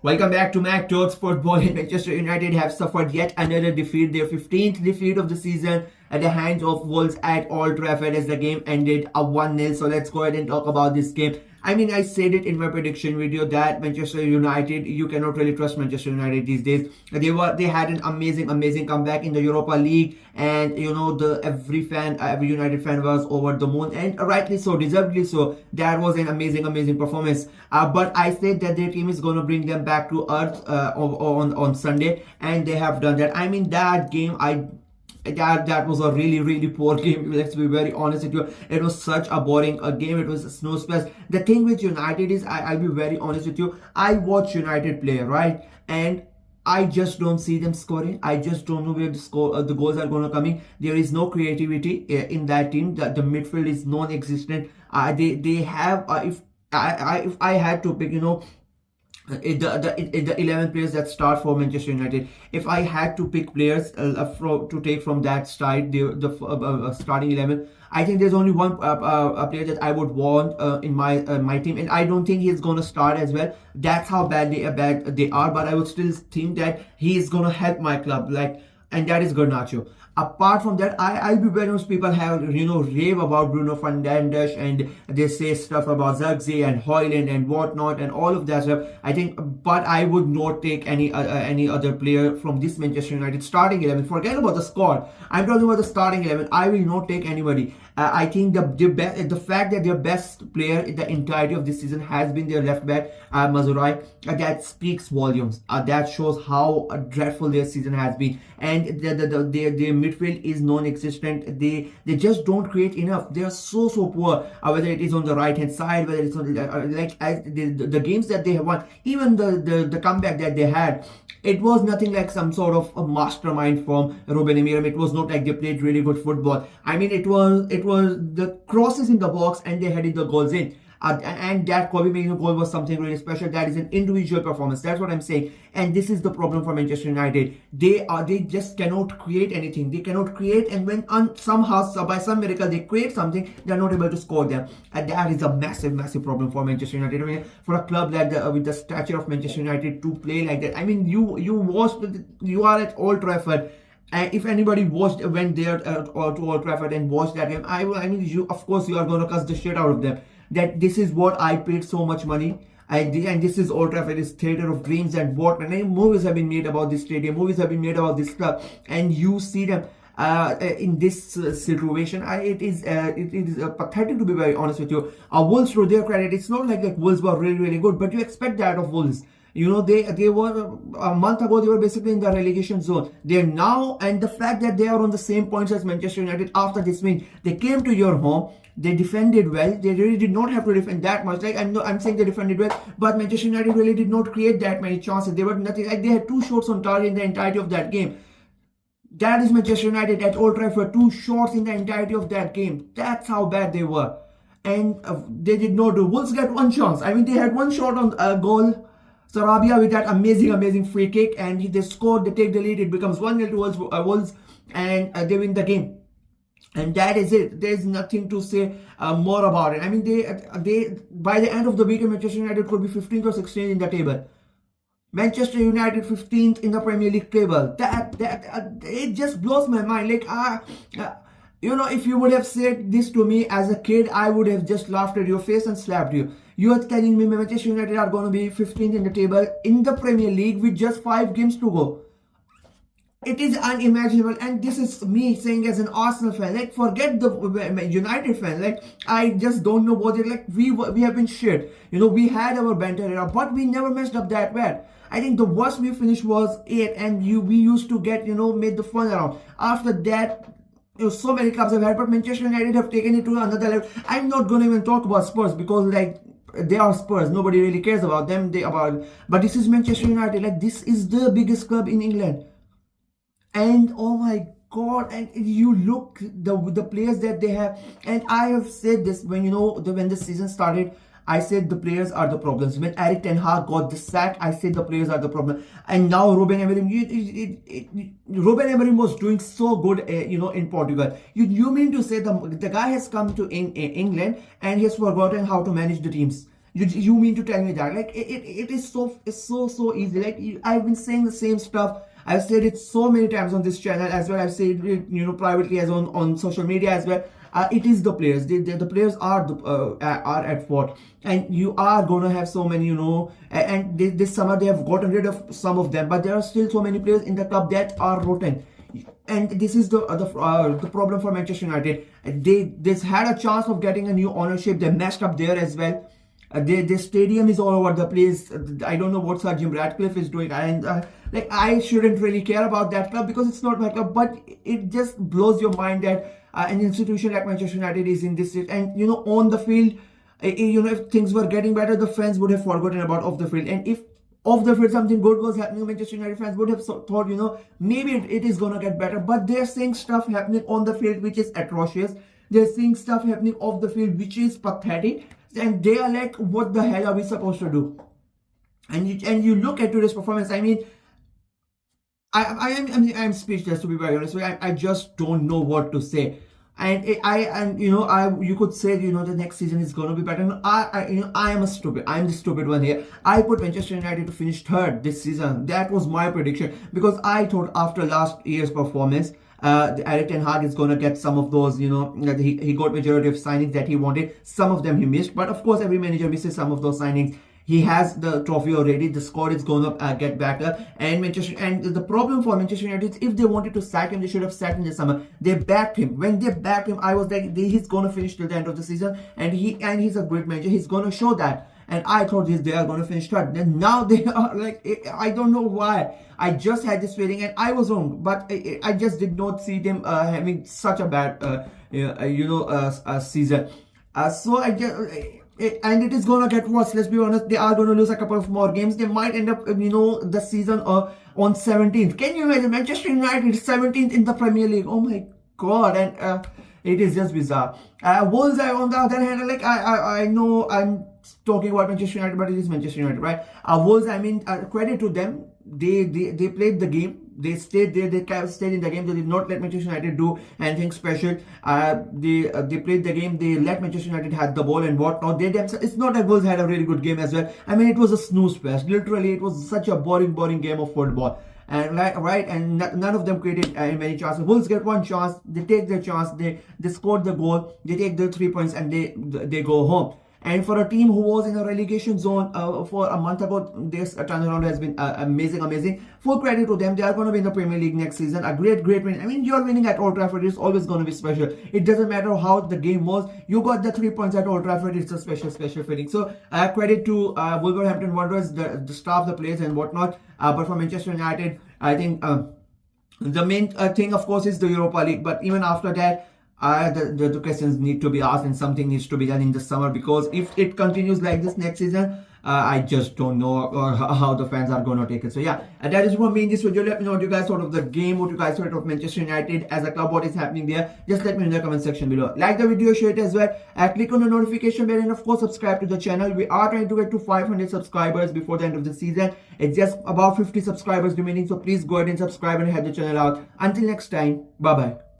Welcome back to Mac Talks Football. Manchester United have suffered yet another defeat, their 15th defeat of the season at the hands of Wolves at Old Trafford as the game ended a 1-0. So let's go ahead and talk about this game. I said it in my prediction video that Manchester United, you cannot really trust Manchester United these days. They had an amazing comeback in the Europa League, and every United fan was over the moon, and rightly so, deservedly so. That was an amazing performance. But I said that their team is going to bring them back to earth on Sunday, and they have done that. That game, that was a really poor game. Let's be very honest with you. It was such a boring game. It was a snooze fest. The thing with United is, I'll be very honest with you, I watch United play, right, and I just don't see them scoring. I just don't know where the goals are going to come in. There is no creativity in that team. The midfield is non-existent. They have if I had to pick, the 11 players that start for Manchester United, if I had to pick players to take from that side, the starting 11, I think there's only one a player that I would want in my team, and I don't think he's going to start as well. That's how bad they are, but I would still think that he is going to help my club, and that is Garnacho. Apart from that, I'll be very honest, people have, rave about Bruno Fernandes, and they say stuff about Zirkzee and Højlund and whatnot and all of that stuff. I think, but I would not take any other player from this Manchester United starting 11. Forget about the squad. I'm talking about the starting 11. I will not take anybody. I think the fact that their best player in the entirety of this season has been their left back, Mazurai, that speaks volumes. That shows how dreadful their season has been, and their midfield is non-existent. They just don't create enough. They are so poor. Whether it is on the right hand side, whether it's on the games that they have won, even the comeback that they had, it was nothing like some sort of a mastermind from Ruben Amorim. It was not like they played really good football. It was the crosses in the box and they headed the goals in. And that Kobe Mainoo goal was something really special. That is an individual performance. That's what I'm saying. And this is the problem for Manchester United. They just cannot create anything. They cannot create, and when somehow, by some miracle, they create something, they're not able to score them. And that is a massive problem for Manchester United. For a club like with the stature of Manchester United to play like that. You are at Old Trafford. If anybody went there to Old Trafford and watched that game, of course you are going to cuss the shit out of them. That this is what I paid so much money, and this is Old Trafford, is theater of dreams and what. And movies have been made about this stadium, movies have been made about this club, and you see them in this situation. It is pathetic, to be very honest with you. Wolves, to their credit, it's not like Wolves were really good, but you expect that of Wolves. They were a month ago, they were basically in the relegation zone. They're now, and the fact that they are on the same points as Manchester United after this win, they came to your home, they defended well. They really did not have to defend that much. I'm saying they defended well, but Manchester United really did not create that many chances. They were nothing. They had 2 shots on target in the entirety of that game. That is Manchester United at Old Trafford. 2 shots in the entirety of that game. That's how bad they were, and they did not do. Wolves got 1 chance. They had 1 shot on goal. Sarabia with that amazing free kick, and they scored. They take the lead. It becomes 1-0 to Wolves, and they win the game. And that is it. There's nothing to say more about it. They by the end of the weekend, Manchester United could be 15th or 16th in the table. Manchester United 15th in the Premier League table. That it just blows my mind. If you would have said this to me as a kid, I would have just laughed at your face and slapped you. You are telling me Manchester United are going to be 15th in the table in the Premier League with just 5 games to go. It is unimaginable, and this is me saying as an Arsenal fan. Forget the United fan. I just don't know what it. We have been shit. We had our banter era, but we never messed up that bad. I think the worst we finished was 8, and we used to get made the fun around. After that, so many clubs have had, but Manchester United have taken it to another level. I'm not going to even talk about Spurs, because they are Spurs. Nobody really cares about them. But this is Manchester United. This is the biggest club in England. And oh my God, and you look the players that they have, and I have said this when the season started, I said the players are the problems. When Eric Ten Hag got the sack, I said the players are the problem. And now Ruben Amorim, Ruben Amorim was doing so good, in Portugal. You mean to say the guy has come to England and he has forgotten how to manage the teams? You mean to tell me that? Like it is so easy. Like I've been saying the same stuff. I've said it so many times on this channel as well. I've said it, privately as on social media as well. It is the players. The players are at fault, and you are gonna have so many, and this summer they have gotten rid of some of them, but there are still so many players in the club that are rotten. And this is the problem for Manchester United. They had a chance of getting a new ownership. They messed up there as well. The stadium is all over the place. I don't know what Sir Jim Ratcliffe is doing, and like I shouldn't really care about that club because it's not my club. But it just blows your mind that an institution like Manchester United is in this state. And on the field, if things were getting better, the fans would have forgotten about off the field. And if off the field something good was happening, Manchester United fans would have thought, maybe it is gonna get better. But they're seeing stuff happening on the field which is atrocious. They're seeing stuff happening off the field which is pathetic. And they are like, what the hell are we supposed to do? And you look at today's performance. I mean, I'm speechless, to be very honest. I just don't know what to say. And you could say the next season is gonna be better. No, I'm the stupid one here. I put Manchester United to finish third this season. That was my prediction because I thought after last year's performance, Erik ten Hag is gonna get some of those, that he got majority of signings that he wanted. Some of them he missed, but of course every manager misses some of those signings. He has the trophy already. The squad is going to get better. And the problem for Manchester United is if they wanted to sack him, they should have sacked him this summer. They backed him. When they backed him, I was like, he's going to finish till the end of the season. And he's a great manager. He's going to show that. And I thought they are going to finish third. And now they are like, I don't know why. I just had this feeling and I was wrong. But I just did not see them having such a bad, season. So I just... and it is gonna get worse. Let's be honest. They are gonna lose a couple of more games. They might end up, the season on 17th. Can you imagine Manchester United 17th in the Premier League? Oh my God! And it is just bizarre. Wolves, on the other hand, like I know I'm talking about Manchester United, but it is Manchester United, right? Wolves, I mean, credit to them. They played the game. They stayed there. They stayed in the game. They did not let Manchester United do anything special. They played the game. They let Manchester United have the ball and whatnot. They themselves. It's not that Wolves had a really good game as well. I mean, it was a snooze fest. Literally, it was such a boring game of football. And and none of them created many chances. Wolves get one chance. They take their chance. They scored the goal. They take the 3 points and they go home. And for a team who was in a relegation zone for a month ago, this turnaround has been amazing. Full credit to them. They are going to be in the Premier League next season. A great win. I mean, you're winning at Old Trafford. It's always going to be special. It doesn't matter how the game was. You got the 3 points at Old Trafford. It's a special feeling. So credit to Wolverhampton Wanderers, the staff, the players and whatnot. But for Manchester United, I think the main thing, of course, is the Europa League. But even after that, the questions need to be asked and something needs to be done in the summer, because if it continues like this next season, I just don't know how the fans are going to take it. So yeah, that is from me in this video. Let me know what you guys thought of the game, what you guys thought of Manchester United as a club, what is happening there. Just let me know in the comment section below. Like the video, share it as well, click on the notification bell, and of course subscribe to the channel. We are trying to get to 500 subscribers before the end of the season. It's just about 50 subscribers remaining, so please go ahead and subscribe and help the channel out. Until next time, bye bye.